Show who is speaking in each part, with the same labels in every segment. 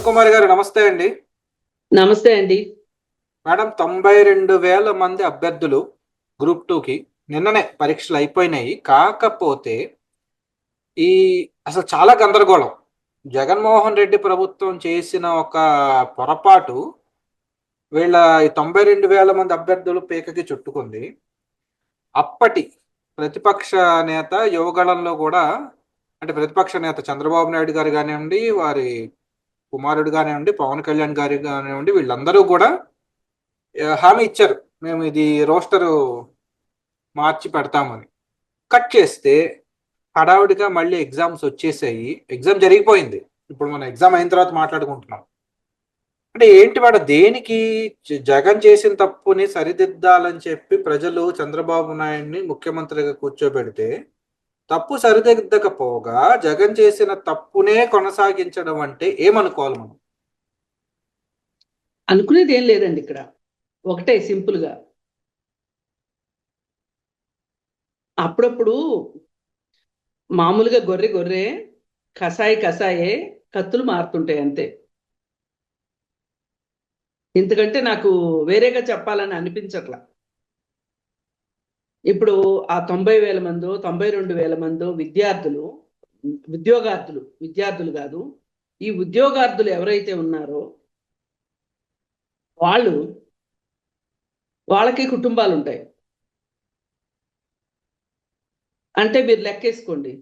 Speaker 1: కుమారి గారు నమస్తే అండి.
Speaker 2: నమస్తే అండి.
Speaker 1: మేడం, 92,000 మంది అభ్యర్థులు గ్రూప్ 2కి నిన్ననే పరీక్షలు అయిపోయినాయి. కాకపోతే ఈ అసలు చాలా గందరగోళం. జగన్మోహన్ రెడ్డి ప్రభుత్వం చేసిన ఒక పొరపాటు వీళ్ళ ఈ 92,000 మంది అభ్యర్థులు పీకకి చుట్టుకుంది. అప్పటి ప్రతిపక్ష నేత యువగళంలో కూడా, అంటే ప్రతిపక్ష నేత చంద్రబాబు నాయుడు గారు కానివ్వండి, వారి కుమారుడు కానివ్వండి, పవన్ కళ్యాణ్ గారు కానివ్వండి, వీళ్ళందరూ కూడా హామీ ఇచ్చారు, మేము ఇది రోస్టర్ మార్చి పెడతామని. కట్ చేస్తే హడావుడిగా మళ్ళీ ఎగ్జామ్స్ వచ్చేసాయి. ఎగ్జామ్ జరిగిపోయింది. ఇప్పుడు మనం ఎగ్జామ్ అయిన తర్వాత మాట్లాడుకుంటున్నాం. అంటే ఏంటి వాడు దేనికి జగన్ చేసిన తప్పుని సరిదిద్దాలని చెప్పి ప్రజలు చంద్రబాబు నాయుడిని ముఖ్యమంత్రిగా కూర్చోబెడితే, తప్పు సరిదిద్దకపోగా జగన్ చేసిన తప్పునే కొనసాగించడం అంటే ఏమనుకోవాలి మనం?
Speaker 2: అనుకునేది ఏం లేదండి. ఇక్కడ ఒకటే సింపుల్గా, అప్పుడప్పుడు మామూలుగా గొర్రె గొర్రె, కసాయి కసాయే, కత్తులు మారుతుంటాయి అంతే. ఎందుకంటే నాకు వేరేగా చెప్పాలని అనిపించట్లా. ఇప్పుడు ఆ 90,000 మందో 92,000 మందో విద్యార్థులు, విద్యార్థులు కాదు, ఈ ఉద్యోగార్థులు ఎవరైతే ఉన్నారో వాళ్ళకి కుటుంబాలు ఉంటాయి. అంటే మీరు లెక్కేసుకోండి,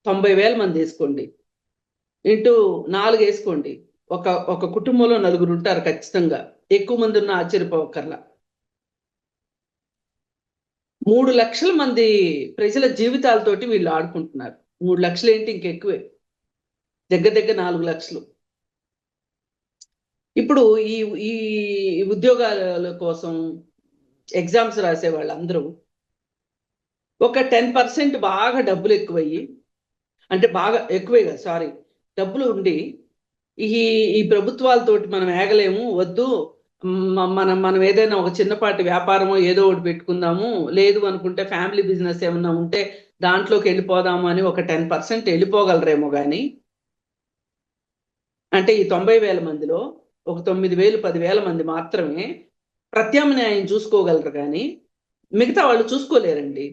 Speaker 2: 90,000 మంది వేసుకోండి, ఇంటూ 4 వేసుకోండి. ఒక ఒక కుటుంబంలో 4 ఉంటారు ఖచ్చితంగా. ఎక్కువ మంది ఉన్న ఆశ్చర్యపోవక్కర్లా. 3 లక్షల మంది ప్రజల జీవితాలతోటి వీళ్ళు ఆడుకుంటున్నారు. 3 లక్షలు ఏంటి, ఇంకెక్కువే, దగ్గర దగ్గర 4 లక్షలు. ఇప్పుడు ఈ ఈ ఉద్యోగాల కోసం ఎగ్జామ్స్ రాసే వాళ్ళందరూ ఒక 10% బాగా డబ్బులు ఎక్కువయ్యి, అంటే బాగా ఎక్కువే కదా, సారీ, డబ్బులు ఉండి ఈ ఈ ప్రభుత్వాలతోటి మనం ఏగలేము, వద్దు, మనం ఏదైనా ఒక చిన్నపాటి వ్యాపారమో ఏదో ఒకటి పెట్టుకుందాము, లేదు అనుకుంటే ఫ్యామిలీ బిజినెస్ ఏమన్నా ఉంటే దాంట్లోకి వెళ్ళిపోదాము అని ఒక 10% వెళ్ళిపోగలరేమో. కానీ అంటే ఈ 90,000 మందిలో ఒక 9,000 10,000 మంది మాత్రమే ప్రత్యామ్నాయం చూసుకోగలరు, కానీ మిగతా వాళ్ళు చూసుకోలేరండి.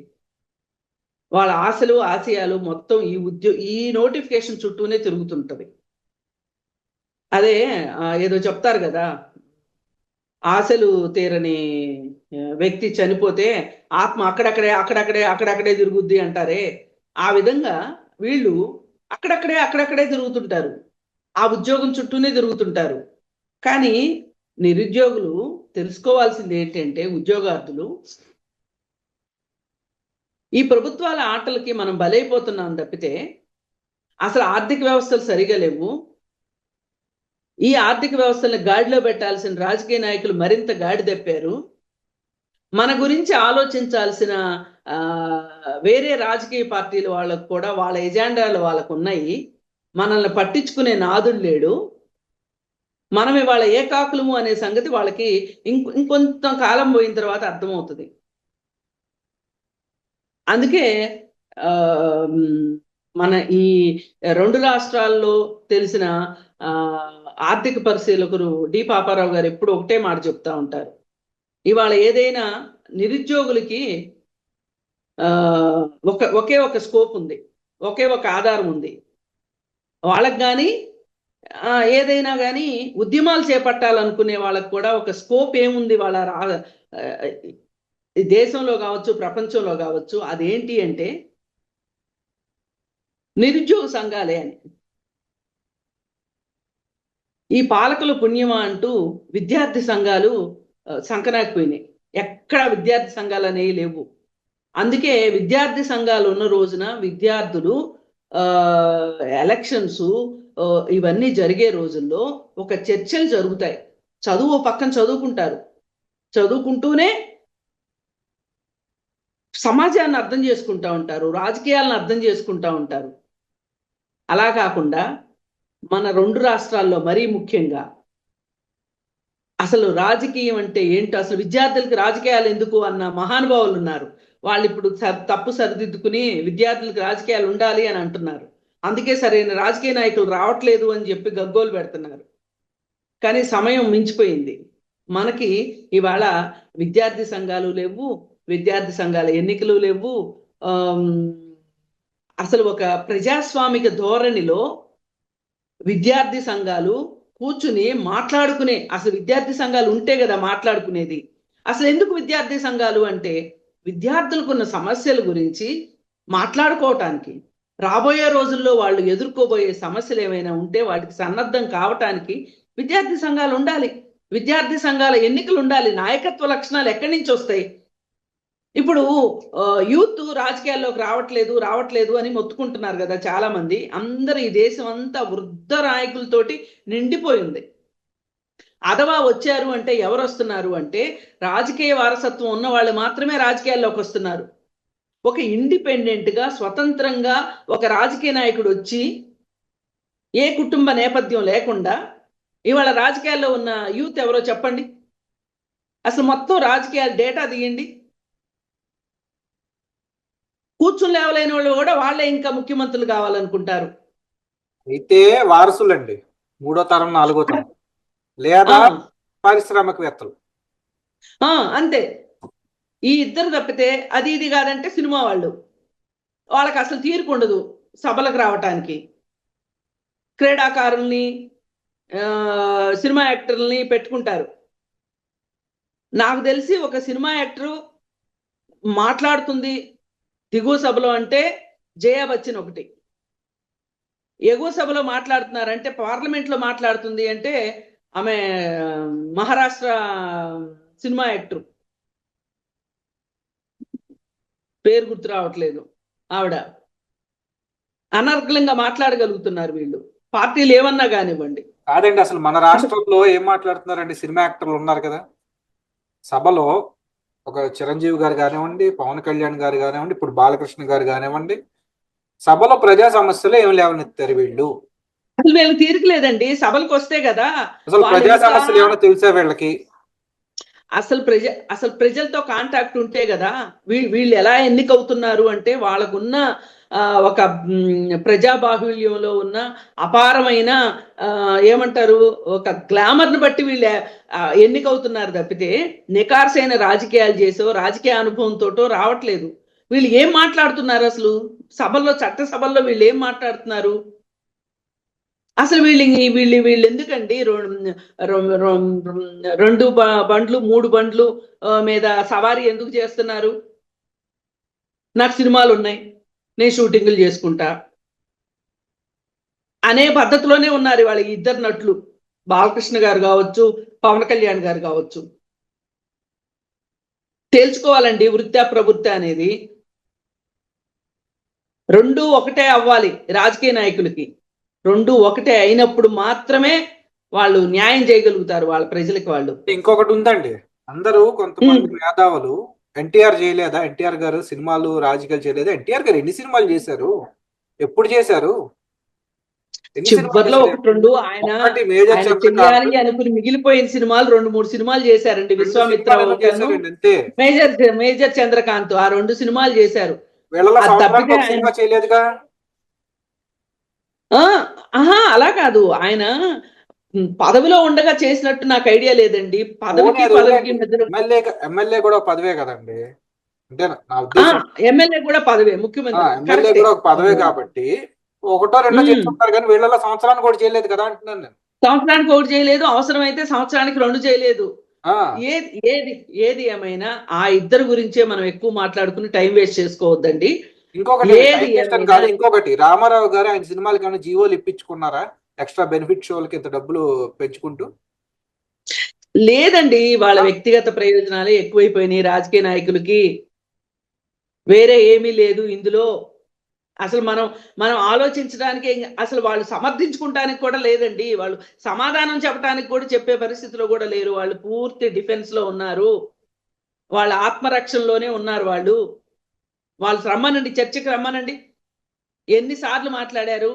Speaker 2: వాళ్ళ ఆశలు ఆశయాలు మొత్తం ఈ నోటిఫికేషన్ చుట్టూనే తిరుగుతుంటది. అదే ఏదో చెప్తారు కదా, ఆశలు తీరని వ్యక్తి చనిపోతే ఆత్మ అక్కడక్కడే తిరుగుద్ది అంటారే, ఆ విధంగా వీళ్ళు అక్కడక్కడే తిరుగుతుంటారు. ఆ ఉద్యోగం చుట్టూనే తిరుగుతుంటారు. కానీ నిరుద్యోగులు తెలుసుకోవాల్సింది ఏంటంటే, ఉద్యోగార్థులు, ఈ ప్రభుత్వాల ఆటలకి మనం బలైపోతున్నాం తప్పితే అసలు ఆర్థిక వ్యవస్థలు సరిగా లేవు. ఈ ఆర్థిక వ్యవస్థలను గాడిలో పెట్టాల్సిన రాజకీయ నాయకులు మరింత గాడి తప్పారు. మన గురించి ఆలోచించాల్సిన వేరే రాజకీయ పార్టీల వాళ్ళకు కూడా వాళ్ళ ఎజెండాలు వాళ్ళకు ఉన్నాయి. మనల్ని పట్టించుకునే నాదుడు లేడు. మనం ఇవాళ ఏకాకులము అనే సంగతి వాళ్ళకి ఇంకొంత కాలం పోయిన తర్వాత అర్థమవుతుంది. అందుకే మన ఈ 2 రాష్ట్రాల్లో తెలిసిన ఆర్థిక పరిశీలకులు డి పాపారావు గారు ఎప్పుడు ఒకటే మాట చెప్తా ఉంటారు, ఇవాళ ఏదైనా నిరుద్యోగులకి ఒకే ఒక స్కోప్ ఉంది, ఒకే ఒక ఆధారం ఉంది. వాళ్ళకి కానీ ఏదైనా కానీ ఉద్యమాలు చేపట్టాలనుకునే వాళ్ళకు కూడా ఒక స్కోప్ ఏముంది వాళ్ళ దేశంలో కావచ్చు, ప్రపంచంలో కావచ్చు. అదేంటి అంటే నిరుద్యోగ సంఘాలే అని. ఈ పాలకులు పుణ్యమా అంటూ విద్యార్థి సంఘాలు సంకనాకపోయినాయి. ఎక్కడ విద్యార్థి సంఘాలు అనేవి లేవు. అందుకే విద్యార్థి సంఘాలు ఉన్న రోజున విద్యార్థులు ఎలక్షన్స్ ఇవన్నీ జరిగే రోజుల్లో ఒక చర్చలు జరుగుతాయి. చదువు పక్కన చదువుకుంటారు, చదువుకుంటూనే సమాజాన్ని అర్థం చేసుకుంటూ ఉంటారు, రాజకీయాలను అర్థం చేసుకుంటూ ఉంటారు. అలా కాకుండా మన 2 రాష్ట్రాల్లో మరీ ముఖ్యంగా అసలు రాజకీయం అంటే ఏంటో, అసలు విద్యార్థులకి రాజకీయాలు ఎందుకు అన్న మహానుభావులు ఉన్నారు. వాళ్ళు ఇప్పుడు తప్పు సరిదిద్దుకుని విద్యార్థులకు రాజకీయాలు ఉండాలి అని అంటున్నారు. అందుకే సరైన రాజకీయ నాయకులు రావట్లేదు అని చెప్పి గగ్గోలు పెడుతున్నారు. కానీ సమయం మించిపోయింది. మనకి ఇవాళ విద్యార్థి సంఘాలు లేవు, విద్యార్థి సంఘాల ఎన్నికలు లేవు. అసలు ఒక ప్రజాస్వామిక ధోరణిలో విద్యార్థి సంఘాలు కూర్చుని మాట్లాడుకునే, అసలు విద్యార్థి సంఘాలు ఉంటే కదా మాట్లాడుకునేది. అసలు ఎందుకు విద్యార్థి సంఘాలు అంటే విద్యార్థులకున్న సమస్యల గురించి మాట్లాడుకోవటానికి, రాబోయే రోజుల్లో వాళ్ళు ఎదుర్కోబోయే సమస్యలు ఏమైనా ఉంటే వాటికి సన్నద్ధం కావటానికి విద్యార్థి సంఘాలు ఉండాలి. విద్యార్థి సంఘాల ఎన్నికలు ఉండాలి. నాయకత్వ లక్షణాలు ఎక్కడి నుంచి వస్తాయి? ఇప్పుడు యూత్ రాజకీయాల్లోకి రావట్లేదు అని మొత్తుకుంటున్నారు కదా చాలా మంది. అందరు ఈ దేశం అంతా వృద్ధ నాయకులతోటి నిండిపోయింది. అథవా వచ్చారు అంటే ఎవరు వస్తున్నారు అంటే రాజకీయ వారసత్వం ఉన్న వాళ్ళు మాత్రమే రాజకీయాల్లోకి వస్తున్నారు. ఒక ఇండిపెండెంట్ గా స్వతంత్రంగా ఒక రాజకీయ నాయకుడు వచ్చి ఏ కుటుంబ నేపథ్యం లేకుండా ఇవాళ రాజకీయాల్లో ఉన్న యూత్ ఎవరో చెప్పండి. అసలు మొత్తం రాజకీయాల డేటా తీయండి. కూర్చుని లేవలేని వాళ్ళు కూడా వాళ్ళే ఇంకా ముఖ్యమంత్రులు కావాలనుకుంటారు.
Speaker 1: అయితే వారసులండి, 3వ తరం 4వ తరం, లేదా పారిశ్రామికవేత్తలు.
Speaker 2: అంతే. ఈ ఇద్దరు తప్పితే అది ఇది కాదంటే సినిమా వాళ్ళు. వాళ్ళకి అసలు తీరిక ఉండదు సభలకు రావటానికి. క్రీడాకారుల్ని, సినిమా యాక్టర్లని పెట్టుకుంటారు. నాకు తెలిసి ఒక సినిమా యాక్టరు మాట్లాడుతుంది దిగువ సభలో అంటే జయా బచ్చన్ ఒకటి. ఎగువ సభలో మాట్లాడుతున్నారంటే, పార్లమెంట్లో మాట్లాడుతుంది అంటే ఆమె మహారాష్ట్ర సినిమా యాక్టర్, పేరు గుర్తు రావట్లేదు. ఆవిడ అనర్గళంగా మాట్లాడగలుగుతున్నారు వీళ్ళు, పార్టీలు ఏమన్నా కానివ్వండి.
Speaker 1: కాదండి, అసలు మన రాష్ట్రంలో ఏం మాట్లాడుతున్నారండి? సినిమా యాక్టర్లు ఉన్నారు కదా సభలో, ఒక చిరంజీవి గారు కానివ్వండి, పవన్ కళ్యాణ్ గారు కానివ్వండి, ఇప్పుడు బాలకృష్ణ గారు కానివ్వండి, సభలో ప్రజా సమస్యలు ఏమి లేవనెత్తారు వీళ్ళు.
Speaker 2: అసలు వీళ్ళకి తీరిక లేదండి. సభలకు వస్తే కదా
Speaker 1: అసలు ప్రజా సమస్యలు ఏమైనా తెలుసా వీళ్ళకి?
Speaker 2: అసలు ప్రజలతో కాంటాక్ట్ ఉంటే కదా వీళ్ళు ఎలా ఎన్నికవుతున్నారు అంటే వాళ్ళకున్న ఒక ప్రజాబాహుళ్యంలో ఉన్న అపారమైన ఏమంటారు ఒక గ్లామర్ని బట్టి వీళ్ళు ఎన్నికవుతున్నారు తప్పితే నికార్సైన రాజకీయాలు చేసో రాజకీయ అనుభవంతోటో రావట్లేదు. వీళ్ళు ఏం మాట్లాడుతున్నారు అసలు సభల్లో, చట్టసభల్లో వీళ్ళు ఏం మాట్లాడుతున్నారు? అసలు వీళ్ళు ఎందుకండి 2 బండ్లు 3 బండ్లు మీద సవారీ ఎందుకు చేస్తున్నారు? నాకు సినిమాలు ఉన్నాయి, నేను షూటింగులు చేసుకుంటా అనే పద్ధతిలోనే ఉన్నారు వాళ్ళ ఇద్దరు నటులు, బాలకృష్ణ గారు కావచ్చు, పవన్ కళ్యాణ్ గారు కావచ్చు. తేల్చుకోవాలండి వృత్తి ప్రవృత్తి అనేది. 2 ఒకటే అవ్వాలి రాజకీయ నాయకులకి. 2 ఒకటే అయినప్పుడు మాత్రమే వాళ్ళు న్యాయం చేయగలుగుతారు వాళ్ళ ప్రజలకి. వాళ్ళు
Speaker 1: ఇంకొకటి ఉందండి, అందరూ కొంతమంది మేధావులు ఎన్టీఆర్ చేయలేదా, ఎన్టీఆర్ గారు సినిమాలు రాజకీయాలు చేయలేదా, ఎన్టీఆర్ గారు ఎన్ని సినిమాలు చేశారు, ఎప్పుడు చేశారు?
Speaker 2: చివరిలో 1-2 ఆయన చెయ్యాలి అనుకుని మిగిలిపోయిన సినిమాలు 2-3 సినిమాలు చేశారండి. విశ్వామిత్ర, మేజర్ చంద్రకాంత్, ఆ 2 సినిమాలు చేశారు.
Speaker 1: చేయలేదుగా.
Speaker 2: అలా కాదు, ఆయన పదవిలో ఉండగా చేసినట్టు నాకు ఐడియా లేదండి. పదవికి మధ్యలో
Speaker 1: ఎమ్మెల్యే కూడా పదవే కదండి, అంటే
Speaker 2: ఎమ్మెల్యే కూడా పదవే, ముఖ్యమంత్రి
Speaker 1: ఎమ్మెల్యే కూడా ఒక పదవే కాబట్టి 1-2 చేసుకుంటారు కానీ వీళ్ళ సంవత్సరానికి కూడా చేయలేదు కదా అంటున్నాను నేను.
Speaker 2: సంవత్సరానికి 1 చేయలేదు, అవసరమైతే సంవత్సరానికి 2 చేయలేదు. ఏది ఏమైనా ఆ ఇద్దరు గురించే మనం ఎక్కువ మాట్లాడుకుని టైం వేస్ట్ చేసుకోవద్దండి.
Speaker 1: ఇంకొకటి రామారావు గారు ఆయన సినిమాలకి ఏమైనా జీవోలు ఇప్పించుకున్నారా, ఎక్స్ట్రా బెనిఫిట్ షోలకి ఇంత డబ్బులు పెంచుకుంటూ?
Speaker 2: లేదండి, వాళ్ళ వ్యక్తిగత ప్రయోజనాలే ఎక్కువైపోయినాయి రాజకీయ నాయకులకి, వేరే ఏమీ లేదు ఇందులో. అసలు మనం ఆలోచించడానికి, అసలు వాళ్ళు సమర్థించుకుంటానికి కూడా లేదండి. వాళ్ళు సమాధానం చెప్పడానికి కూడా చెప్పే పరిస్థితిలో కూడా లేరు. వాళ్ళు పూర్తి డిఫెన్స్ లో ఉన్నారు, వాళ్ళ ఆత్మరక్షణలోనే ఉన్నారు. వాళ్ళు రమ్మనండి, చర్చకి రమ్మనండి. ఎన్నిసార్లు మాట్లాడారు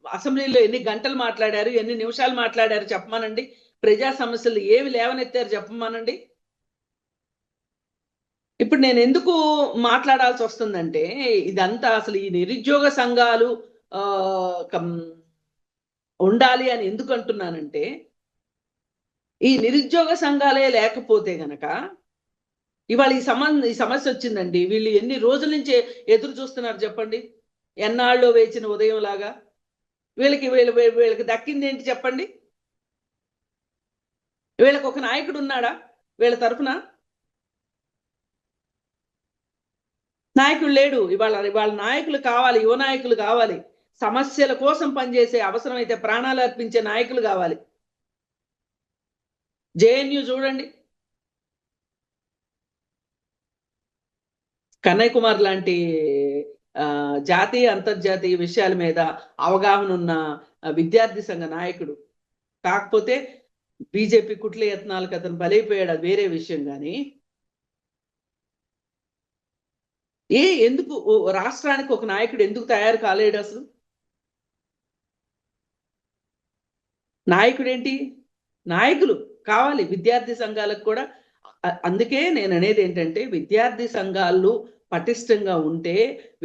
Speaker 2: అసెంబ్లీలో, ఎన్ని గంటలు మాట్లాడారు, ఎన్ని నిమిషాలు మాట్లాడారు చెప్పమానండి. ప్రజా సమస్యలు ఏమి లేవనెత్తారు చెప్పమానండి. ఇప్పుడు నేను ఎందుకు మాట్లాడాల్సి వస్తుందంటే, ఇదంతా అసలు ఈ నిరుద్యోగ సంఘాలు ఆ, ఉండాలి అని ఎందుకు అంటున్నానంటే, ఈ నిరుద్యోగ సంఘాలే లేకపోతే గనక ఇవాళ ఈ సమస్య వచ్చిందండి. వీళ్ళు ఎన్ని రోజుల నుంచి ఎదురు చూస్తున్నారు చెప్పండి. ఎన్నాళ్ళు వేచిన ఉదయం లాగా. వీళ్ళకి దక్కింది ఏంటి చెప్పండి. వీళ్ళకి ఒక నాయకుడు ఉన్నాడా వీళ్ళ తరఫున? నాయకుడు లేడు. ఇవాళ నాయకులు కావాలి, యువ నాయకులు కావాలి, సమస్యల కోసం పనిచేసే, అవసరమైతే ప్రాణాలు అర్పించే నాయకులు కావాలి. జేఎన్యు చూడండి, కన్నయ్య కుమార్ లాంటి జాతీయ అంతర్జాతీయ విషయాల మీద అవగాహన ఉన్న విద్యార్థి సంఘ నాయకుడు. కాకపోతే బీజేపీ కుట్ల యత్నాలకు అతను బలైపోయాడు, అది వేరే విషయం. కానీ ఎందుకు రాష్ట్రానికి ఒక నాయకుడు ఎందుకు తయారు కాలేడు అసలు? నాయకుడేంటి, నాయకులు కావాలి విద్యార్థి సంఘాలకు కూడా. అందుకే నేను అనేది ఏంటంటే, విద్యార్థి సంఘాలు పటిష్టంగా ఉంటే,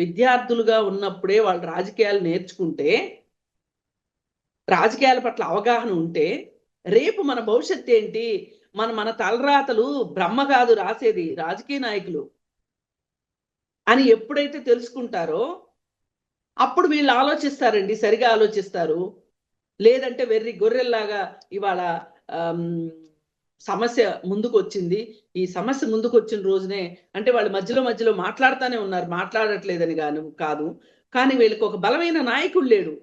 Speaker 2: విద్యార్థులుగా ఉన్నప్పుడే వాళ్ళు రాజకీయాలు నేర్చుకుంటే, రాజకీయాల పట్ల అవగాహన ఉంటే, రేపు మన భవిష్యత్తు ఏంటి, మన తలరాతలు బ్రహ్మ కాదు రాసేది, రాజకీయ నాయకులు అని ఎప్పుడైతే తెలుసుకుంటారో అప్పుడు వీళ్ళు ఆలోచిస్తారండి, సరిగా ఆలోచిస్తారు. లేదంటే వెర్రి గొర్రెల్లాగా ఇవాళ సమస్య ముందుకు వచ్చింది. ఈ సమస్య ముందుకు వచ్చిన రోజునే, అంటే వాళ్ళు మధ్యలో మాట్లాడుతూనే ఉన్నారు, మాట్లాడట్లేదని కాదు, కానీ వీళ్ళకి ఒక బలమైన నాయకుడు లేడు.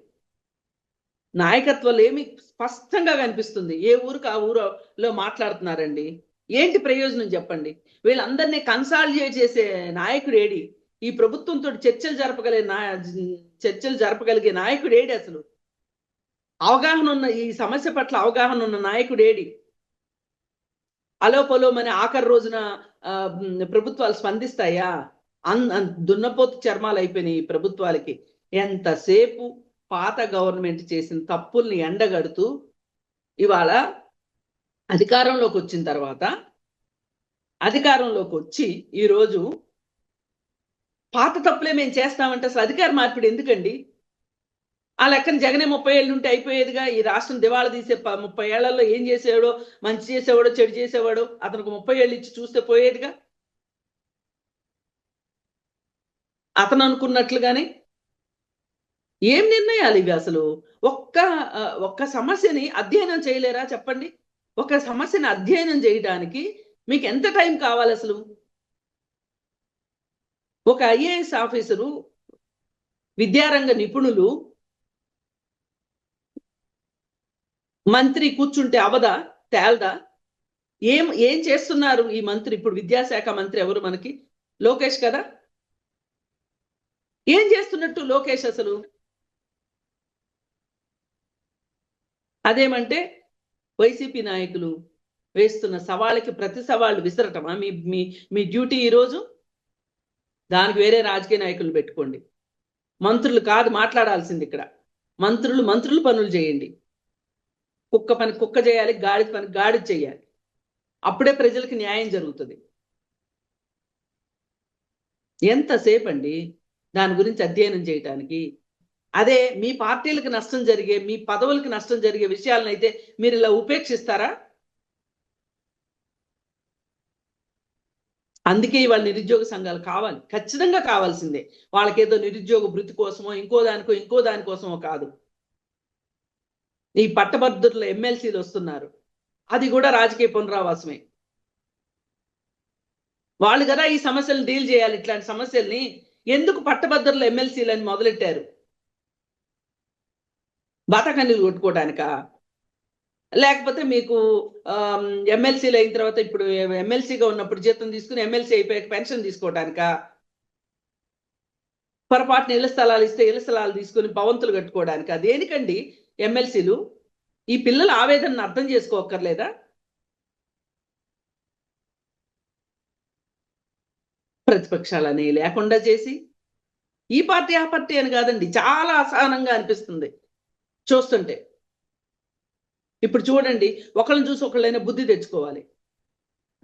Speaker 2: నాయకత్వం ఏమి స్పష్టంగా కనిపిస్తుంది. ఏ ఊరికి ఆ ఊరిలో మాట్లాడుతున్నారండి. ఏంటి ప్రయోజనం చెప్పండి? వీళ్ళందరినీ కన్సాలిడేట్ చేసే నాయకుడు ఏడి? ఈ ప్రభుత్వంతో చర్చలు జరపగలిగే నాయకుడు ఏడి అసలు? అవగాహన ఉన్న, ఈ సమస్య పట్ల అవగాహన ఉన్న నాయకుడు ఏడి? అలోపలోమని ఆఖరి రోజున ప్రభుత్వాలు స్పందిస్తాయా? దున్నపోతు చర్మాలు అయిపోయినాయి ఈ ప్రభుత్వాలకి. ఎంతసేపు పాత గవర్నమెంట్ చేసిన తప్పుల్ని ఎండగడుతూ ఇవాళ అధికారంలోకి వచ్చిన తర్వాత, అధికారంలోకి వచ్చి ఈరోజు పాత తప్పులే మేము చేస్తామంటే అసలు అధికార మార్పిడి ఎందుకండి? ఆ లెక్కన జగనే 30 ఏళ్ళు ఉంటే అయిపోయేదిగా. ఈ రాష్ట్రం దివాళా తీసే 30 ఏళ్లలో ఏం చేసేవాడో, మంచి చేసేవాడో చెడు చేసేవాడో అతనికి 30 ఏళ్ళు ఇచ్చి చూస్తే పోయేదిగా. అతను అనుకున్నట్లుగానే ఏం నిర్ణయాలు ఇవి అసలు? ఒక్క సమస్యని అధ్యయనం చేయలేరా చెప్పండి? ఒక సమస్యని అధ్యయనం చేయడానికి మీకు ఎంత టైం కావాలి అసలు? ఒక ఐఏఎస్ ఆఫీసరు, విద్యారంగ నిపుణులు, మంత్రి కూర్చుంటే అవదా, తేల్దా? ఏం చేస్తున్నారు ఈ మంత్రి? ఇప్పుడు విద్యాశాఖ మంత్రి ఎవరు మనకి? లోకేష్ కదా. ఏం చేస్తున్నట్టు లోకేష్ అసలు? అదేమంటే వైసీపీ నాయకులు వేస్తున్న సవాళ్ళకి ప్రతి సవాళ్ళు విసరటమా మీ డ్యూటీ ఈరోజు? దానికి వేరే రాజకీయ నాయకులు పెట్టుకోండి. మంత్రులు కాదు మాట్లాడాల్సింది ఇక్కడ. మంత్రులు పనులు చేయండి. కుక్క పని కుక్క చేయాలి, గాడిద పని గాడిద చేయాలి. అప్పుడే ప్రజలకు న్యాయం జరుగుతుంది. ఎంతసేపు అండి దాని గురించి అధ్యయనం చేయటానికి? అదే మీ పార్టీలకు నష్టం జరిగే, మీ పదవులకు నష్టం జరిగే విషయాలను అయితే మీరు ఇలా ఉపేక్షిస్తారా? అందుకే ఇవాళ నిరుద్యోగ సంఘాలు కావాలి, ఖచ్చితంగా కావాల్సిందే. వాళ్ళకేదో నిరుద్యోగ భృతి కోసమో ఇంకో దానికోసమో కాదు. ఈ పట్టభద్రుల ఎమ్మెల్సీలు వస్తున్నారు, అది కూడా రాజకీయ పునరావాసమే. వాళ్ళు కదా ఈ సమస్యలను డీల్ చేయాలి. ఇట్లాంటి సమస్యల్ని ఎందుకు పట్టభద్రుల ఎమ్మెల్సీలని మొదలెట్టారు? బాతకన్నీలు కొట్టుకోవడానికా? లేకపోతే మీకు ఎమ్మెల్సీలు అయిన తర్వాత, ఇప్పుడు ఎమ్మెల్సీగా ఉన్నప్పుడు జీతం తీసుకుని ఎమ్మెల్సీ అయిపోయాక పెన్షన్ తీసుకోవడానికా? పొరపాటున ఇళ్ల స్థలాలు ఇస్తే ఇళ్ల స్థలాలు తీసుకుని భవంతులు కట్టుకోవడానికి? దేనికండి ఎమ్మెల్సీలు? ఈ పిల్లల ఆవేదనను అర్థం చేసుకోక్కర్లేదా? ప్రతిపక్షాలని లేకుండా చేసి, ఈ పార్టీ ఆ పార్టీ అని కాదండి, చాలా అసహనంగా అనిపిస్తుంది చూస్తుంటే. ఇప్పుడు చూడండి, ఒకళ్ళని చూసి ఒకళ్ళైనా బుద్ధి తెచ్చుకోవాలి.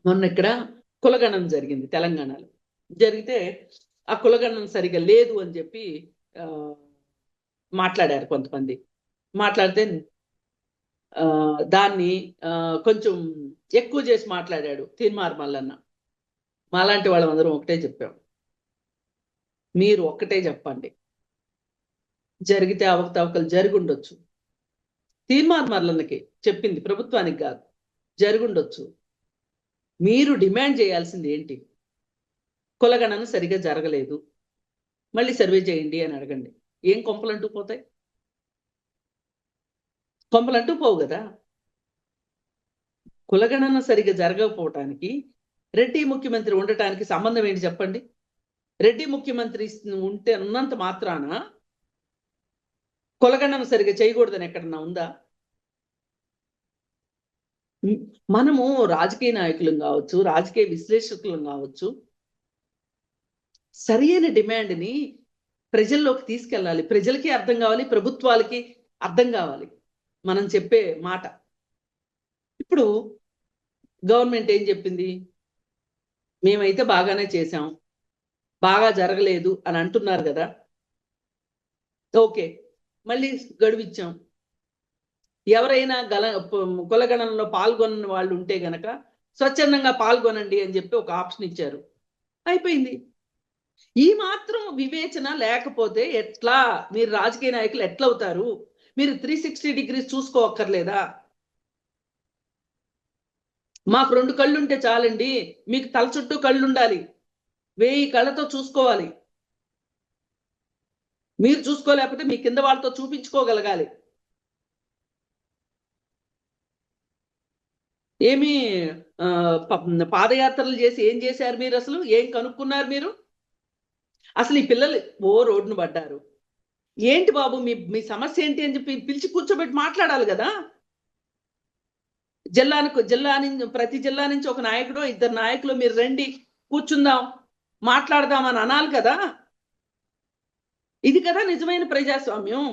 Speaker 2: మొన్న ఇక్కడ కులగణం జరిగింది తెలంగాణలో. జరిగితే ఆ కులగణం సరిగా లేదు అని చెప్పి మాట్లాడారు కొంతమంది. మాట్లాడితే దాన్ని కొంచెం ఎక్కువ చేసి మాట్లాడాడు తీన్మార్ మల్లన్న. మాలాంటి వాళ్ళం అందరం ఒకటే చెప్పాం, మీరు ఒక్కటే చెప్పండి, జరిగితే అవకతవకలు జరిగి ఉండొచ్చు. తీన్మార్ మల్లన్నకి చెప్పింది, ప్రభుత్వానికి కాదు, జరుగుండొచ్చు. మీరు డిమాండ్ చేయాల్సింది ఏంటి? కులగణన సరిగా జరగలేదు, మళ్ళీ సర్వే చేయండి అని అడగండి. ఏం కొంపలంటూ పోతాయి? కొంపలంటూ పోవు కదా. కులగణన సరిగా జరగకపోవటానికి రెడ్డి ముఖ్యమంత్రి ఉండటానికి సంబంధం ఏంటి చెప్పండి? రెడ్డి ముఖ్యమంత్రి ఉంటే ఉన్నంత మాత్రాన కులగణన సరిగా చేయకూడదని ఎక్కడన్నా ఉందా? మనము రాజకీయ నాయకులం కావచ్చు, రాజకీయ విశ్లేషకులం కావచ్చు, సరైన డిమాండ్ని ప్రజల్లోకి తీసుకెళ్ళాలి. ప్రజలకి అర్థం కావాలి, ప్రభుత్వాలకి అర్థం కావాలి మనం చెప్పే మాట. ఇప్పుడు గవర్నమెంట్ ఏం చెప్పింది? మేమైతే బాగానే చేశాం, బాగా జరగలేదు అని అంటున్నారు కదా. ఓకే, మళ్ళీ గడువు ఇచ్చాం. ఎవరైనా కులగణనలో పాల్గొన్న వాళ్ళు ఉంటే గనక స్వచ్ఛందంగా పాల్గొనండి అని చెప్పి ఒక ఆప్షన్ ఇచ్చారు, అయిపోయింది. ఈ మాత్రం వివేచన లేకపోతే ఎట్లా? మీరు రాజకీయ నాయకులు ఎట్లా అవుతారు? మీరు 360 డిగ్రీస్ చూసుకోవక్కర్లేదా? మాకు 2 కళ్ళు ఉంటే చాలండి, మీకు తల చుట్టూ కళ్ళు ఉండాలి, 1000 కళ్ళతో చూసుకోవాలి. మీరు చూసుకోలేకపోతే మీ కింద వాళ్ళతో చూపించుకోగలగాలి. ఏమి పాదయాత్రలు చేసి ఏం చేశారు మీరు? అసలు ఏం కనుక్కున్నారు మీరు? అసలు ఈ పిల్లలు రోడ్డును పడ్డారు, ఏంటి బాబు మీ సమస్య ఏంటి అని చెప్పి పిలిచి కూర్చోబెట్టి మాట్లాడాలి కదా. ప్రతి జిల్లా నుంచి ఒక నాయకుడు, 2 నాయకులు మీరు రండి, కూర్చుందాం, మాట్లాడదాం అని అనాలి కదా. ఇది కదా నిజమైన ప్రజాస్వామ్యం.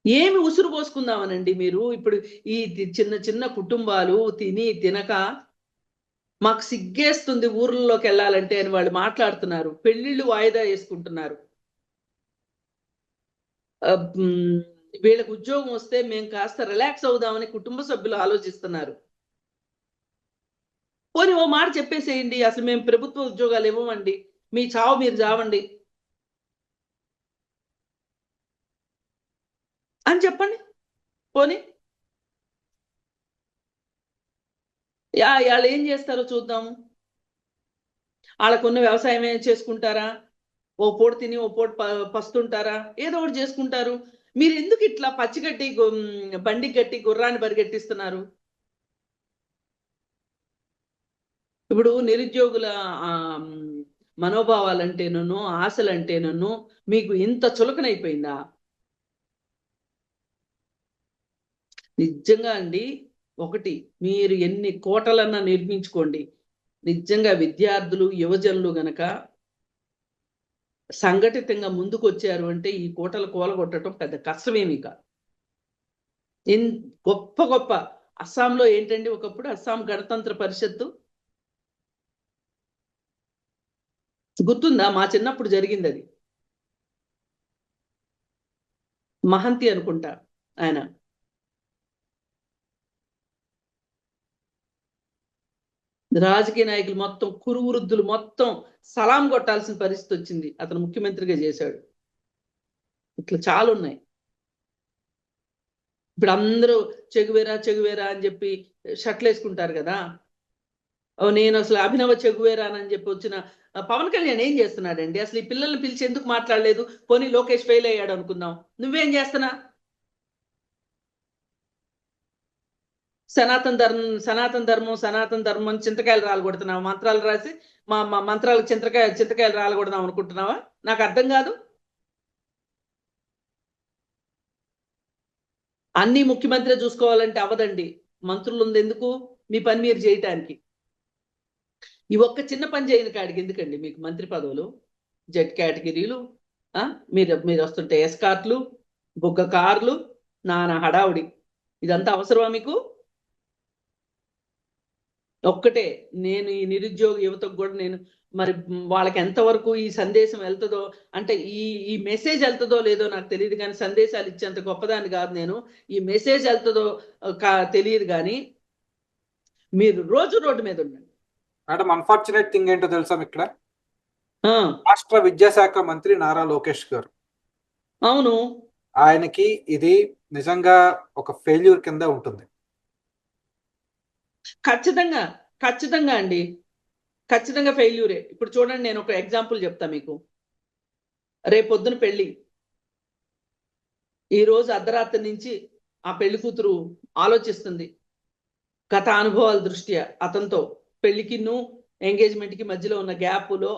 Speaker 2: ఏమి ఉసురు పోసుకుందామనండి మీరు? ఇప్పుడు ఈ చిన్న చిన్న కుటుంబాలు తిని తినక మాకు సిగ్గేస్తుంది ఊర్లలోకి వెళ్ళాలంటే అని వాళ్ళు మాట్లాడుతున్నారు. పెళ్లిళ్ళు వాయిదా వేసుకుంటున్నారు. వీళ్ళకి ఉద్యోగం వస్తే మేము కాస్త రిలాక్స్ అవుదామని కుటుంబ సభ్యులు ఆలోచిస్తున్నారు. పోనీ ఓ మాట చెప్పేసేయండి, అసలు మేము ప్రభుత్వ ఉద్యోగాలు ఇవ్వమండి, మీ చావు మీరు చావండి అని చెప్పండి. పోనీ వాళ్ళు ఏం చేస్తారో చూద్దాము. వాళ్ళకున్న వ్యవసాయం ఏం చేసుకుంటారా? ఓ పూట తిని ఓ పూట పస్తుంటారా? ఏదో ఒకటి చేసుకుంటారు. మీరు ఎందుకు ఇట్లా పచ్చిగట్టి బండి గట్టి గుర్రాన్ని పరిగెట్టిస్తున్నారు? ఇప్పుడు నిరుద్యోగుల మనోభావాలంటేనూ ఆశలంటేనూ మీకు ఇంత చులకనైపోయిందా? నిజంగా అండి, ఒకటి, మీరు ఎన్ని కోటలన్నా నిర్మించుకోండి, నిజంగా విద్యార్థులు యువజనులు గనక సంఘటితంగా ముందుకు వచ్చారు అంటే ఈ కోటలు కూలగొట్టడం పెద్ద కష్టమేమీ కాదు. గొప్ప గొప్ప అస్సాంలో ఏంటండి, ఒకప్పుడు అస్సాం గణతంత్ర పరిషత్తు గుర్తుందా? మా చిన్నప్పుడు జరిగింది అది. మహంతి అనుకుంటా ఆయన. రాజకీయ నాయకులు మొత్తం, కురు వృద్ధులు మొత్తం సలాం కొట్టాల్సిన పరిస్థితి వచ్చింది, అతను ముఖ్యమంత్రిగా చేశాడు. ఇట్లా చాలా ఉన్నాయి. ఇప్పుడు అందరూ చెగువేరా చెగువేరా అని చెప్పి షర్ట్లు వేసుకుంటారు కదా. నేను అసలు అభినవ చెగువేరానని చెప్పి వచ్చిన పవన్ కళ్యాణ్ ఏం చేస్తున్నాడండి? అసలు ఈ పిల్లల్ని పిలిచి ఎందుకు మాట్లాడలేదు? పోనీ లోకేష్ ఫెయిల్ అయ్యాడు అనుకుందాం, నువ్వేం చేస్తున్నా? సనాతన ధర్మం చింతకాయలు రాలగొడుతున్నావా? మంత్రాలు రాసి మా మంత్రాలకు చింతకాయలు రాలగొడదాం అనుకుంటున్నావా? నాకు అర్థం కాదు. అన్ని ముఖ్యమంత్రి చూసుకోవాలంటే అవదండి, మంత్రులు ఉంది ఎందుకు? మీ పని మీరు చేయటానికి. ఈ ఒక్క చిన్న పని చేయని కాడికి ఎందుకండి మీకు మంత్రి పదవులు, జెడ్ కేటగిరీలు, మీరు వస్తుంటే ఎస్కార్ట్లు, బుగ్గ కార్లు, నానా హడావుడి, ఇదంతా అవసరమా మీకు? ఒక్కటే, నేను ఈ నిరుద్యోగ యువతకు కూడా నేను మరి వాళ్ళకి ఎంతవరకు ఈ సందేశం వెళ్తుందో, అంటే ఈ మెసేజ్ వెళ్తుందో లేదో నాకు తెలియదు, కానీ సందేశాలు ఇచ్చేంత గొప్పదాన్ని కాదు నేను. ఈ మెసేజ్ వెళ్తుందో తెలియదు, కానీ మీరు రోజు రోడ్డు మీద ఉండండి.
Speaker 1: మేడం, అన్ఫార్చునేట్ థింగ్ ఏంటో తెలుసా ఇక్కడ?
Speaker 2: ఆ,
Speaker 1: రాష్ట్ర విద్యాశాఖ మంత్రి నారా లోకేష్ గారు,
Speaker 2: అవును,
Speaker 1: ఆయనకి ఇది నిజంగా ఒక ఫెయిల్యూర్ కింద ఉంటుంది.
Speaker 2: ఖచ్చితంగా ఖచ్చితంగా అండి, ఖచ్చితంగా ఫెయిల్యూరే. ఇప్పుడు చూడండి, నేను ఒక ఎగ్జాంపుల్ చెప్తా మీకు. రేపొద్దున పెళ్లి, ఈ రోజు అర్ధరాత్రి నుంచి ఆ పెళ్లి కూతురు ఆలోచిస్తుంది గత అనుభవాల దృష్ట్యా అతనితో పెళ్లికిను ఎంగేజ్మెంట్ కి మధ్యలో ఉన్న గ్యాప్లో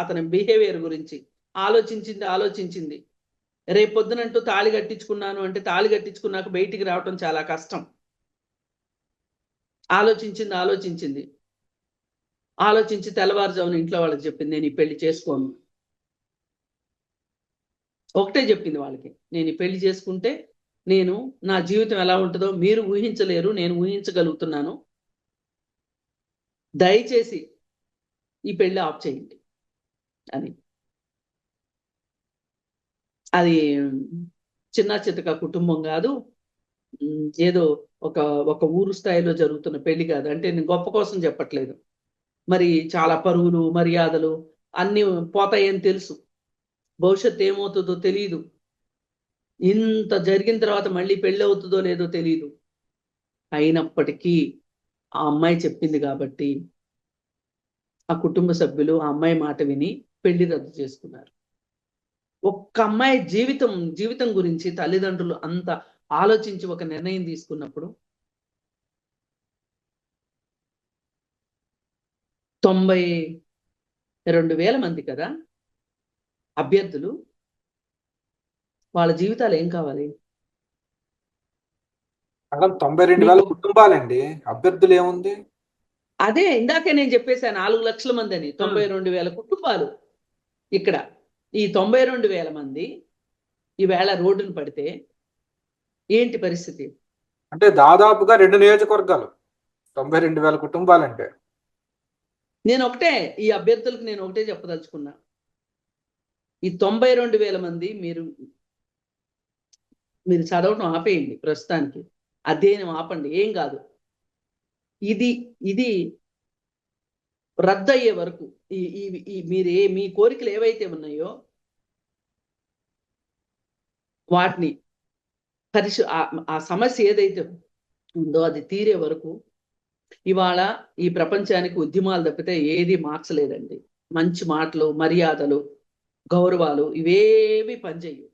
Speaker 2: అతని బిహేవియర్ గురించి ఆలోచించింది. రేపొద్దునంటూ తాళి కట్టించుకున్నాను అంటే, తాళి కట్టించుకున్నాక బయటికి రావటం చాలా కష్టం. ఆలోచించి తెల్లవారుజామున ఇంట్లో వాళ్ళకి చెప్పింది, నేను ఈ పెళ్లి చేసుకోను. ఒకటే చెప్పింది వాళ్ళకి, నేను ఈ పెళ్లి చేసుకుంటే నా జీవితం ఎలా ఉంటుందో మీరు ఊహించలేరు, నేను ఊహించగలుగుతున్నాను. దయచేసి ఈ పెళ్లి ఆఫ్ చేయండి అని. అది చిన్న చితక కుటుంబం కాదు, ఏదో ఒక ఊరు స్థాయిలో జరుగుతున్న పెళ్లి కాదు. అంటే నేను గొప్ప కోసం చెప్పట్లేదు. మరి చాలా పరువులు మర్యాదలు అన్నీ పోతాయని తెలుసు, భవిష్యత్తు ఏమవుతుందో తెలియదు, ఇంత జరిగిన తర్వాత మళ్ళీ పెళ్ళి అవుతుందో లేదో తెలియదు. అయినప్పటికీ ఆ అమ్మాయి చెప్పింది కాబట్టి ఆ కుటుంబ సభ్యులు ఆ అమ్మాయి మాట విని పెళ్లి రద్దు చేసుకున్నారు. ఒక్క అమ్మాయి జీవితం గురించి తల్లిదండ్రులు అంత ఆలోచించి ఒక నిర్ణయం తీసుకున్నప్పుడు 92,000 మంది కదా అభ్యర్థులు, వాళ్ళ జీవితాలు ఏం కావాలి?
Speaker 1: మేడం, 92,000 కుటుంబాలండి, అభ్యర్థులు ఏముంది?
Speaker 2: అదే ఇందాకే నేను చెప్పేశాను, 4 లక్షల మంది అని. 92,000 కుటుంబాలు ఇక్కడ. ఈ 92,000 మంది ఈవేళ రోడ్డును పడితే ఏంటి పరిస్థితి?
Speaker 1: అంటే దాదాపుగా 2 నియోజకవర్గాలు, 92,000 కుటుంబాలంటే.
Speaker 2: ఈ అభ్యర్థులకు నేను ఒకటే చెప్పదలుచుకున్నా, ఈ 92,000 మంది మీరు చదవటం ఆపేయండి ప్రస్తుతానికి, అధ్యయనం ఆపండి, ఏం కాదు. ఇది రద్దు అయ్యే వరకు మీ కోరికలు ఏవైతే ఉన్నాయో వాటిని ఆ సమస్య ఏదైతే ఉందో అది తీరే వరకు ఇవాళ ఈ ప్రపంచానికి ఉద్యమాలు తప్పితే ఏది మార్చలేదండి. మంచి మాటలు, మర్యాదలు, గౌరవాలు ఇవేవి పనిచేయవు.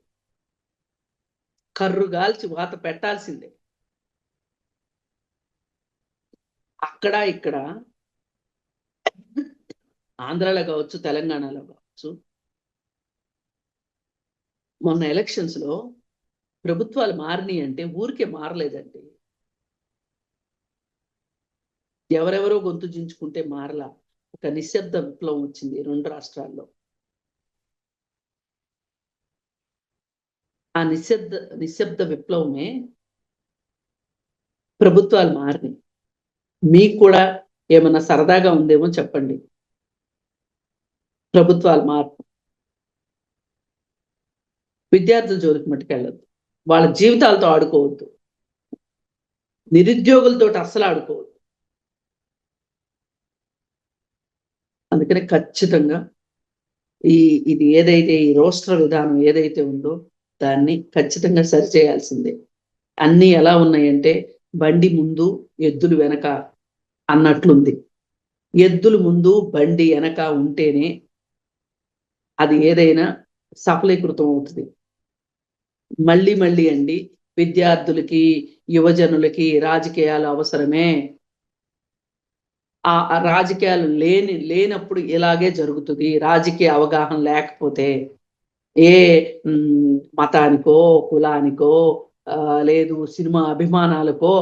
Speaker 2: కర్రు గాల్చి వాత పెట్టాల్సిందే. అక్కడ ఇక్కడ ఆంధ్రాలో కావచ్చు, తెలంగాణలో కావచ్చు, మొన్న ఎలక్షన్స్ లో ప్రభుత్వాలు మారినాయి అంటే ఊరికే మారలేదండి. ఎవరెవరో గొంతు చించుకుంటే మారలా, ఒక నిశ్శబ్ద విప్లవం వచ్చింది 2 రాష్ట్రాల్లో. ఆ నిశ్శబ్ద విప్లవమే ప్రభుత్వాలు మారినాయి. మీకు కూడా ఏమన్నా సరదాగా ఉందేమో చెప్పండి. ప్రభుత్వాలు మార్పు, విద్యార్థుల జోలికి మట్టుకెళ్ళద్దు, వాళ్ళ జీవితాలతో ఆడుకోవద్దు, నిరుద్యోగులతో అస్సలు ఆడుకోవద్దు. అందుకనే ఖచ్చితంగా ఇది ఏదైతే ఈ రోస్టర్ విధానం ఏదైతే ఉందో దాన్ని ఖచ్చితంగా సరిచేయాల్సిందే. అన్నీ ఎలా ఉన్నాయంటే బండి ముందు ఎద్దులు వెనక అన్నట్లుంది. ఎద్దులు ముందు బండి వెనక ఉంటేనే అది ఏదైనా సఫలీకృతం అవుతుంది. మళ్ళీ అండి, విద్యార్థులకి యువజనులకి రాజకీయాలు అవసరమే. ఆ రాజకీయాలు లేనప్పుడు ఇలాగే జరుగుతుంది. రాజకీయ అవగాహన లేకపోతే ఏ మతానికో కులానికో లేదు సినిమా అభిమానాలకో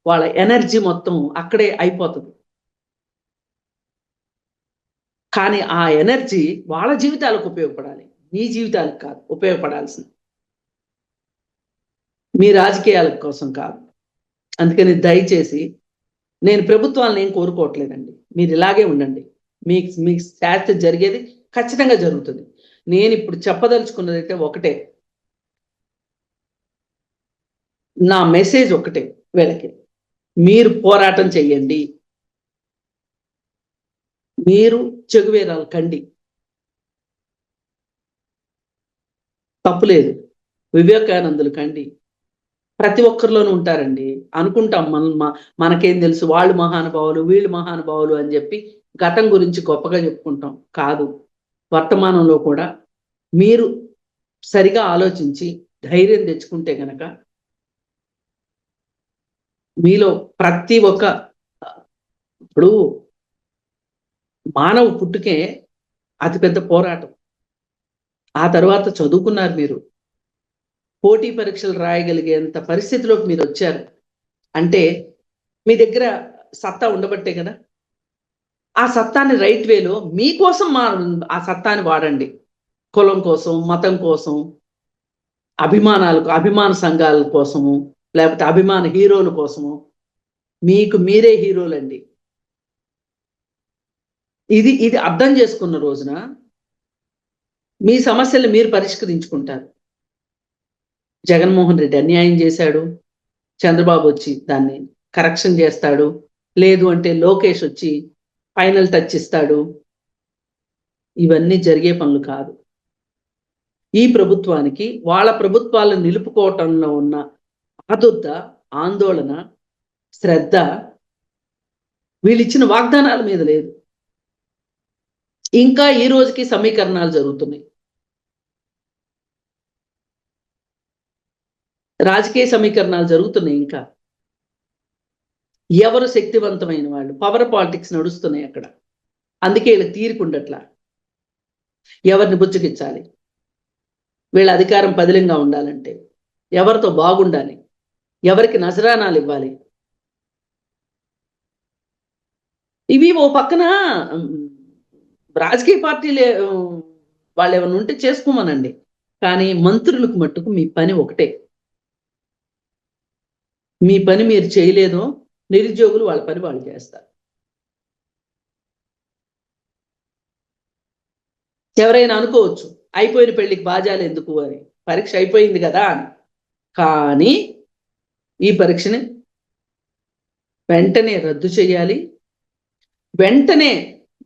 Speaker 2: వాళ్ళ ఎనర్జీ మొత్తం అక్కడే అయిపోతుంది. కానీ ఆ ఎనర్జీ వాళ్ళ జీవితాలకు ఉపయోగపడాలి, మీ జీవితాలకు కాదు ఉపయోగపడాల్సింది, మీ రాజకీయాల కోసం కాదు. అందుకని దయచేసి నేను ప్రభుత్వాలను ఏం కోరుకోవట్లేదండి. మీరు ఇలాగే ఉండండి. మీకు శాస్త్ర జరిగేది ఖచ్చితంగా జరుగుతుంది. నేను ఇప్పుడు చెప్పదలుచుకున్నది అయితే ఒకటే, నా మెసేజ్ ఒకటే వీళ్ళకి, మీరు పోరాటం చెయ్యండి, మీరు చెగువేరాలు కండి, తప్పులేదు, వివేకానందులు కండి, ప్రతి ఒక్కరిలోనూ ఉంటారండి. అనుకుంటాం మనకేం తెలుసు, వాళ్ళు మహానుభావులు వీళ్ళు మహానుభావులు అని చెప్పి గతం గురించి గొప్పగా చెప్పుకుంటాం. కాదు, వర్తమానంలో కూడా మీరు సరిగా ఆలోచించి ధైర్యం తెచ్చుకుంటే గనక మీలో ప్రతి ఒక్క, ఇప్పుడు మానవ పుట్టుకే అతిపెద్ద పోరాటం. ఆ తర్వాత చదువుకున్నారు, మీరు పోటీ పరీక్షలు రాయగలిగేంత పరిస్థితిలోకి మీరు వచ్చారు అంటే మీ దగ్గర సత్తా ఉండబట్టే కదా. ఆ సత్తాన్ని రైట్ వేలో మీకోసం ఆ సత్తాన్ని వాడండి. కులం కోసం, మతం కోసం, అభిమాన సంఘాల కోసము, లేకపోతే అభిమాన హీరోల కోసము. మీకు మీరే హీరోలండి. ఇది అర్థం చేసుకున్న రోజున మీ సమస్యలు మీరు పరిష్కరించుకుంటారు. జగన్మోహన్ రెడ్డి అన్యాయం చేశాడు, చంద్రబాబు వచ్చి దాన్ని కరెక్షన్ చేస్తాడు, లేదు అంటే లోకేష్ వచ్చి ఫైనల్ టచ్ ఇస్తాడు. ఇవన్నీ జరిగే పనులు కాదు. ఈ ప్రభుత్వానికి వాళ్ళ ప్రభుత్వాలను నిలుపుకోవటంలో ఉన్న ఆదుర్ద, ఆందోళన, శ్రద్ధ వీళ్ళు ఇచ్చిన వాగ్దానాల మీద లేదు. ఇంకా ఈ రోజుకి సమీకరణాలు జరుగుతున్నాయి. రాజకీయ సమీకరణాలు జరుగుతున్నాయి. ఇంకా ఎవరు శక్తివంతమైన వాళ్ళు, పవర్ పాలిటిక్స్ నడుస్తున్నాయి అక్కడ. అందుకే వీళ్ళకి తీరుకుండట్లా. ఎవరిని బుజ్జగించాలి, వీళ్ళ అధికారం పదిలంగా ఉండాలంటే ఎవరితో బాగుండాలి, ఎవరికి నజరానాలు ఇవ్వాలి, ఇవి ఓ పక్కన రాజకీయ పార్టీలు వాళ్ళు ఏమైనా ఉంటే చేసుకోమనండి. కానీ మంత్రులకు మట్టుకు మీ పని ఒకటే. మీ పని మీరు చేయలేదో నిరుద్యోగులు వాళ్ళ పని వాళ్ళు చేస్తారు. ఎవరైనా అనుకోవచ్చు అయిపోయిన పెళ్లికి బాజాలు ఎందుకు అని, పరీక్ష అయిపోయింది కదా అని. కానీ ఈ పరీక్షని వెంటనే రద్దు చేయాలి. వెంటనే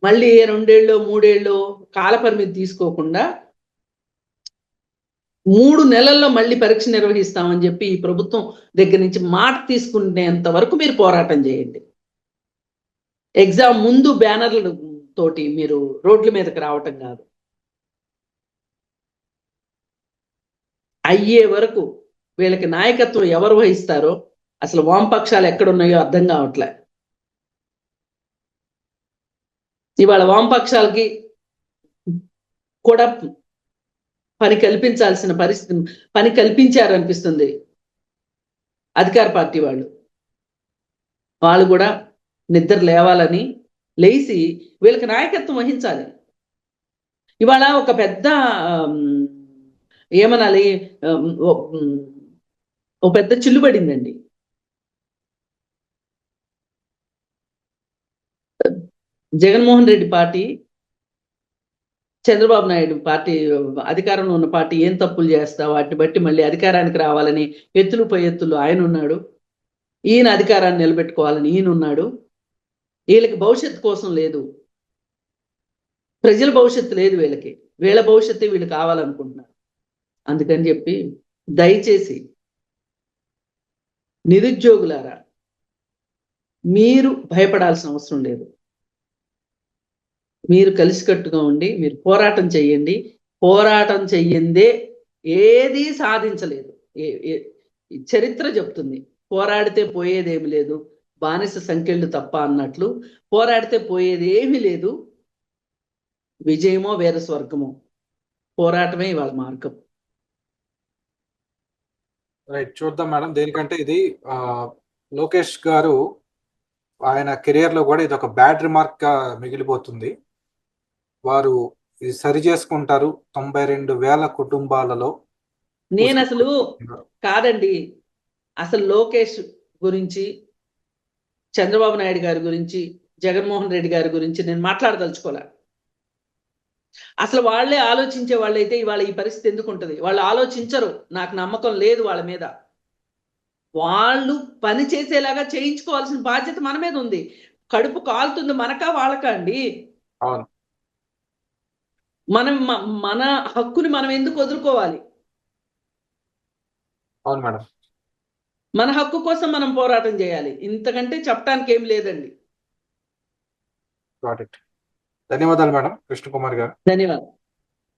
Speaker 2: మళ్ళీ 2 ఏళ్ళు 3 ఏళ్ళు కాలపరిమితి తీసుకోకుండా 3 నెలల్లో మళ్ళీ పరీక్ష నిర్వహిస్తామని చెప్పి ఈ ప్రభుత్వం దగ్గర నుంచి మాట తీసుకునేంత వరకు మీరు పోరాటం చేయండి. ఎగ్జామ్ ముందు బ్యానర్ల తోటి మీరు రోడ్ల మీదకి రావటం కాదు. అయ్యే వరకు వీళ్ళకి నాయకత్వం ఎవరు వహిస్తారో, అసలు వామపక్షాలు ఎక్కడున్నాయో అర్థం కావట్లే. ఇవాళ వామపక్షాలకి కూడా పని కల్పించాల్సిన పరిస్థితి, పని కల్పించారనిపిస్తుంది అధికార పార్టీ వాళ్ళు. వాళ్ళు కూడా నిద్ర లేవాలని లేచి వీళ్ళకి నాయకత్వం వహించాలి. ఇవాళ ఒక పెద్ద ఏమనాలి, ఒక పెద్ద చిల్లు పడిందండి. జగన్మోహన్ రెడ్డి పార్టీ, చంద్రబాబు నాయుడు పార్టీ, అధికారంలో ఉన్న పార్టీ ఏం తప్పులు చేస్తా వాటిని బట్టి మళ్ళీ అధికారానికి రావాలని ఎత్తులు పై ఎత్తులు ఆయన ఉన్నాడు. ఈయన అధికారాన్ని నిలబెట్టుకోవాలని ఈయన ఉన్నాడు. వీళ్ళకి భవిష్యత్తు కోసం లేదు, ప్రజల భవిష్యత్తు లేదు వీళ్ళకి. వీళ్ళ భవిష్యత్తు వీళ్ళు కావాలనుకుంటున్నారు. అందుకని చెప్పి దయచేసి నిరుద్యోగులారా, మీరు భయపడాల్సిన అవసరం లేదు. మీరు కలిసికట్టుగా ఉండి మీరు పోరాటం చెయ్యండి. పోరాటం చెయ్యందే ఏదీ సాధించలేదు. చరిత్ర చెప్తుంది, పోరాడితే పోయేదేమి లేదు, బానిస సంఖ్యలు తప్ప అన్నట్లు పోరాడితే పోయేది ఏమీ లేదు. విజయమో వేరే స్వర్గమో, పోరాటమే ఇవాళ మార్గం.
Speaker 1: రైట్, చూద్దాం మేడం. దేనికంటే ఇది లోకేష్ గారు ఆయన కెరియర్ లో కూడా ఇది ఒక బ్యాడ్ రిమార్క్ గా మిగిలిపోతుంది. వారు ఇది సరి చేసుకుంటారు 92,000 కుటుంబాలలో.
Speaker 2: నేను అసలు కాదండి, అసలు లోకేష్ గురించి చంద్రబాబు నాయుడు గారి గురించి, జగన్మోహన్ రెడ్డి గారి గురించి నేను మాట్లాడదలుచుకోలే. అసలు వాళ్ళే ఆలోచించే వాళ్ళైతే ఇవాళ ఈ పరిస్థితి ఎందుకు ఉంటుంది? వాళ్ళు ఆలోచించరు, నాకు నమ్మకం లేదు వాళ్ళ మీద. వాళ్ళు పని చేసేలాగా చేయించుకోవాల్సిన బాధ్యత మన మీద ఉంది. కడుపు కాలుతుంది మనకా వాళ్ళకా అండి?
Speaker 1: అవును.
Speaker 2: మనం మన హక్కుని మనం ఎందుకు వదులుకోవాలి?
Speaker 1: అవును మేడం.
Speaker 2: మన హక్కు కోసం మనం పోరాటం చేయాలి. ఇంతకంటే చెప్పడానికి ఏం లేదండి.
Speaker 1: Got it. ధన్యవాదాలు మేడం కృష్ణకుమార్ గారు.
Speaker 2: ధన్యవాదాలు.